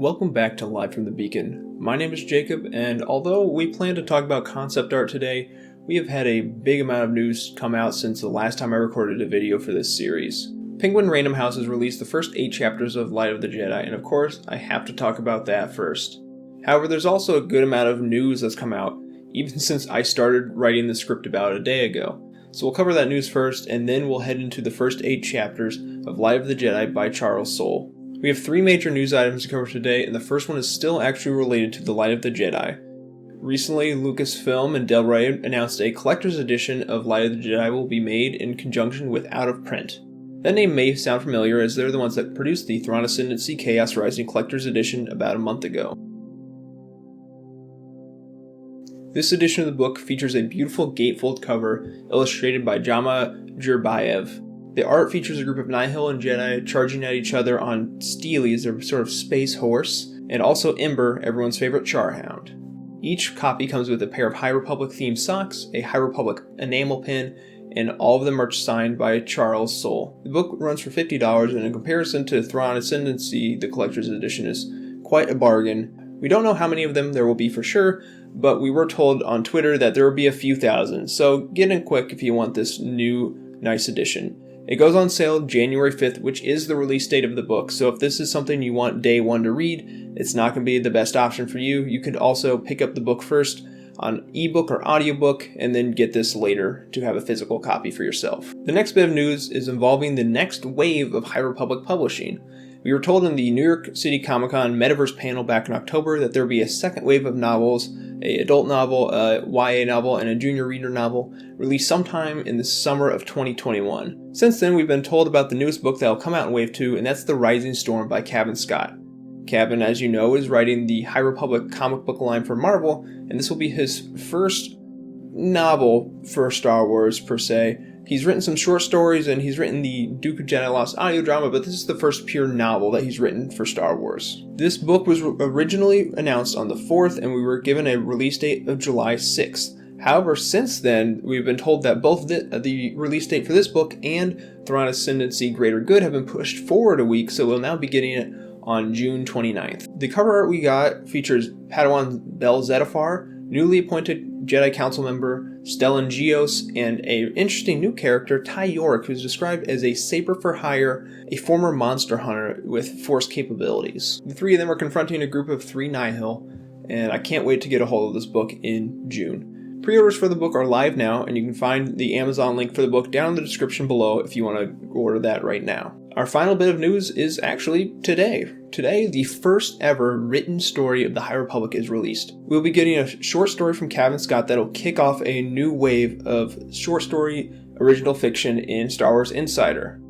Welcome back to Live from the Beacon. My name is Jacob, and although we plan to talk about concept art today, we have had a big amount of news come out since the last time I recorded a video for this series. Penguin Random House has released the first 8 chapters of Light of the Jedi, and of course, I have to talk about that first. However, there's also a good amount of news that's come out, even since I started writing the script about a day ago. So we'll cover that news first, and then we'll head into the first 8 chapters of Light of the Jedi by Charles Soule. We have 3 major news items to cover today, and the first one is still actually related to the Light of the Jedi. Recently, Lucasfilm and Del Rey announced a collector's edition of Light of the Jedi will be made in conjunction with Out of Print. That name may sound familiar, as they're the ones that produced the Thrawn Ascendancy Chaos Rising collector's edition about a month ago. This edition of the book features a beautiful gatefold cover illustrated by Jama Jurbayev. The art features a group of Nihil and Jedi charging at each other on Steelies, their sort of space horse, and also Ember, everyone's favorite charhound. Each copy comes with a pair of High Republic themed socks, a High Republic enamel pin, and all of them are signed by Charles Soule. The book runs for $50, and in comparison to Thrawn Ascendancy, the collector's edition is quite a bargain. We don't know how many of them there will be for sure, but we were told on Twitter that there will be a few thousand, so get in quick if you want this new, nice edition. It goes on sale January 5th, which is the release date of the book, so if this is something you want day one to read, it's not going to be the best option for you. You could also pick up the book first on ebook or audiobook, and then get this later to have a physical copy for yourself. The next bit of news is involving the next wave of High Republic publishing. We were told in the New York City Comic-Con Metaverse panel back in October that there would be a second wave of novels, an adult novel, a YA novel, and a junior reader novel, released sometime in the summer of 2021. Since then, we've been told about the newest book that will come out in Wave 2, and that's The Rising Storm by Cavan Scott. Cavan, as you know, is writing the High Republic comic book line for Marvel, and this will be his first novel for Star Wars, per se. He's written some short stories, and he's written the Duke of Jedi Lost audio drama, but this is the first pure novel that he's written for Star Wars. This book was originally announced on the 4th, and we were given a release date of July 6th. However, since then, we've been told that both the release date for this book and Thrawn Ascendancy Greater Good have been pushed forward a week, so we'll now be getting it on June 29th. The cover art we got features Padawan Bel Zettifar, newly appointed Jedi Council member Stellan Gios, and an interesting new character, Ty York, who's described as a Saber for Hire, a former monster hunter with Force capabilities. The 3 of them are confronting a group of 3 Nihil, and I can't wait to get a hold of this book in June. Pre-orders for the book are live now, and you can find the Amazon link for the book down in the description below if you want to order that right now. Our final bit of news is actually today. Today, the first ever written story of the High Republic is released. We'll be getting a short story from Cavan Scott that'll kick off a new wave of short story original fiction in Star Wars Insider.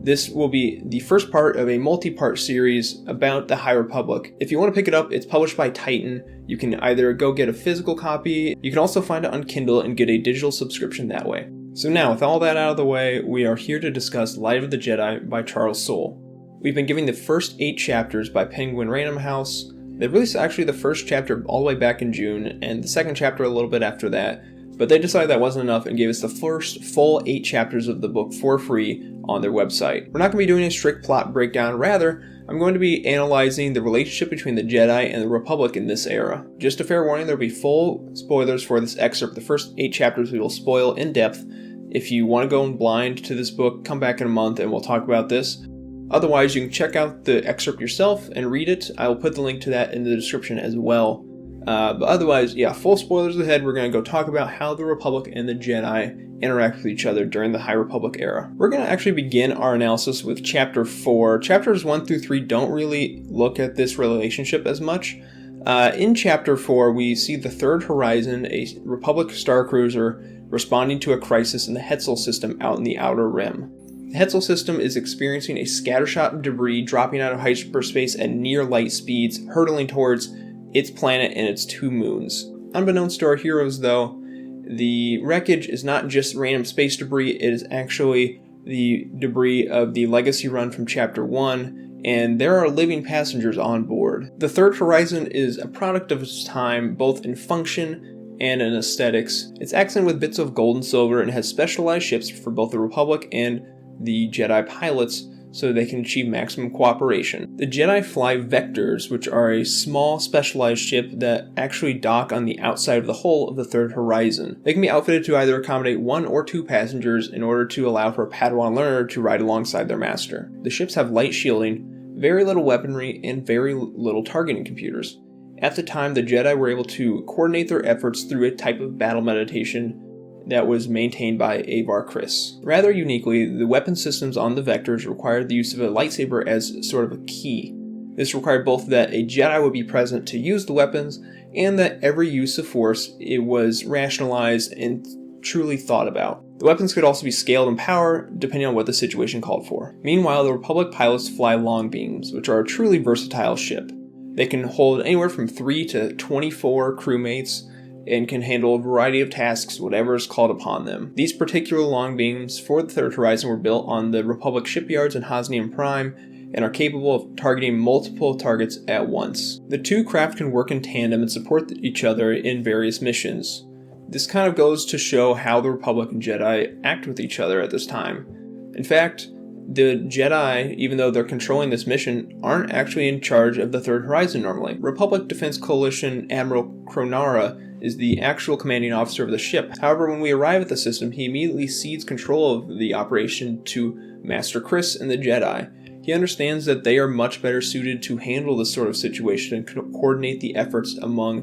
This will be the first part of a multi-part series about the High Republic. If you want to pick it up, it's published by Titan. You can either go get a physical copy, you can also find it on Kindle and get a digital subscription that way. So now, with all that out of the way, we are here to discuss Light of the Jedi by Charles Soule. We've been giving the first 8 chapters by Penguin Random House. They released actually the first chapter all the way back in June, and the second chapter a little bit after that, but they decided that wasn't enough and gave us the first full 8 chapters of the book for free on their website. We're not going to be doing a strict plot breakdown, rather, I'm going to be analyzing the relationship between the Jedi and the Republic in this era. Just a fair warning, there will be full spoilers for this excerpt. The first 8 chapters we will spoil in depth. If you want to go in blind to this book, come back in a month and we'll talk about this. Otherwise, you can check out the excerpt yourself and read it. I will put the link to that in the description as well. But otherwise, yeah, full spoilers ahead. We're going to go talk about how the Republic and the Jedi interact with each other during the High Republic era. We're going to actually begin our analysis with Chapter 4. Chapters 1 through 3 don't really look at this relationship as much. In Chapter 4, we see the Third Horizon, a Republic starcruiser, responding to a crisis in the Hetzel system out in the Outer Rim. The Hetzel system is experiencing a scattershot of debris dropping out of hyperspace at near light speeds, hurtling towards its planet and its 2 moons. Unbeknownst to our heroes, though, the wreckage is not just random space debris, it is actually the debris of the Legacy run from Chapter 1, and there are living passengers on board. The Third Horizon is a product of its time, both in function and in aesthetics. It's accented with bits of gold and silver and has specialized ships for both the Republic and the Jedi pilots, so they can achieve maximum cooperation. The Jedi fly vectors, which are a small specialized ship that actually dock on the outside of the hull of the Third Horizon. They can be outfitted to either accommodate 1 or 2 passengers in order to allow for a Padawan learner to ride alongside their master. The ships have light shielding, very little weaponry, and very little targeting computers. At the time, the Jedi were able to coordinate their efforts through a type of battle meditation that was maintained by Avar Kriss. Rather uniquely, the weapon systems on the vectors required the use of a lightsaber as sort of a key. This required both that a Jedi would be present to use the weapons, and that every use of force it was rationalized and truly thought about. The weapons could also be scaled in power, depending on what the situation called for. Meanwhile, the Republic pilots fly long beams, which are a truly versatile ship. They can hold anywhere from 3 to 24 crewmates, and can handle a variety of tasks, whatever is called upon them. These particular long beams for the Third Horizon were built on the Republic shipyards in Hosnian Prime, and are capable of targeting multiple targets at once. The two craft can work in tandem and support each other in various missions. This kind of goes to show how the Republic and Jedi act with each other at this time. In fact, the Jedi, even though they're controlling this mission, aren't actually in charge of the Third Horizon normally. Republic Defense Coalition Admiral Kronara is the actual commanding officer of the ship. However, when we arrive at the system, he immediately cedes control of the operation to Master Kriss and the Jedi. He understands that they are much better suited to handle this sort of situation and coordinate the efforts among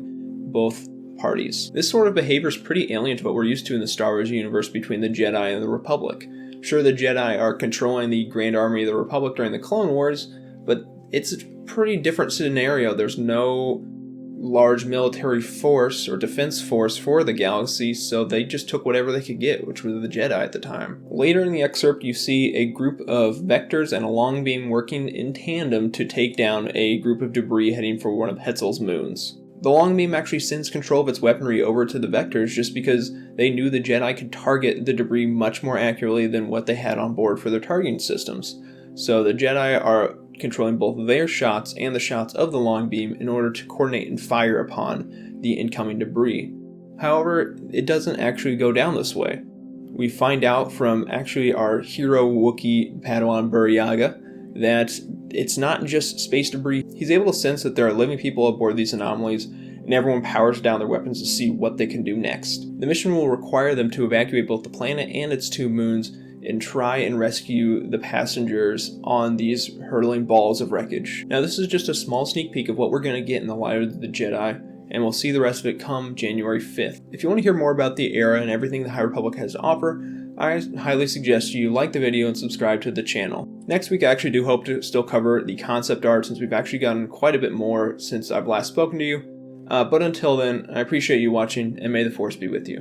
both parties. This sort of behavior is pretty alien to what we're used to in the Star Wars universe between the Jedi and the Republic. Sure, the Jedi are controlling the Grand Army of the Republic during the Clone Wars, but it's a pretty different scenario. There's no large military force or defense force for the galaxy, so they just took whatever they could get, which were the Jedi at the time. Later in the excerpt, you see a group of vectors and a long beam working in tandem to take down a group of debris heading for one of Hetzel's moons. The long beam actually sends control of its weaponry over to the vectors just because they knew the Jedi could target the debris much more accurately than what they had on board for their targeting systems. So the Jedi are controlling both their shots and the shots of the long beam in order to coordinate and fire upon the incoming debris. However, it doesn't actually go down this way. We find out from actually our hero Wookiee Padawan Buryaga that it's not just space debris. He's able to sense that there are living people aboard these anomalies, and everyone powers down their weapons to see what they can do next. The mission will require them to evacuate both the planet and its 2 moons and try and rescue the passengers on these hurtling balls of wreckage. Now, this is just a small sneak peek of what we're going to get in the Light of the Jedi, and we'll see the rest of it come January 5th. If you want to hear more about the era and everything the High Republic has to offer, I highly suggest you like the video and subscribe to the channel. Next week I actually do hope to still cover the concept art, since we've actually gotten quite a bit more since I've last spoken to you. But until then, I appreciate you watching, and may the Force be with you.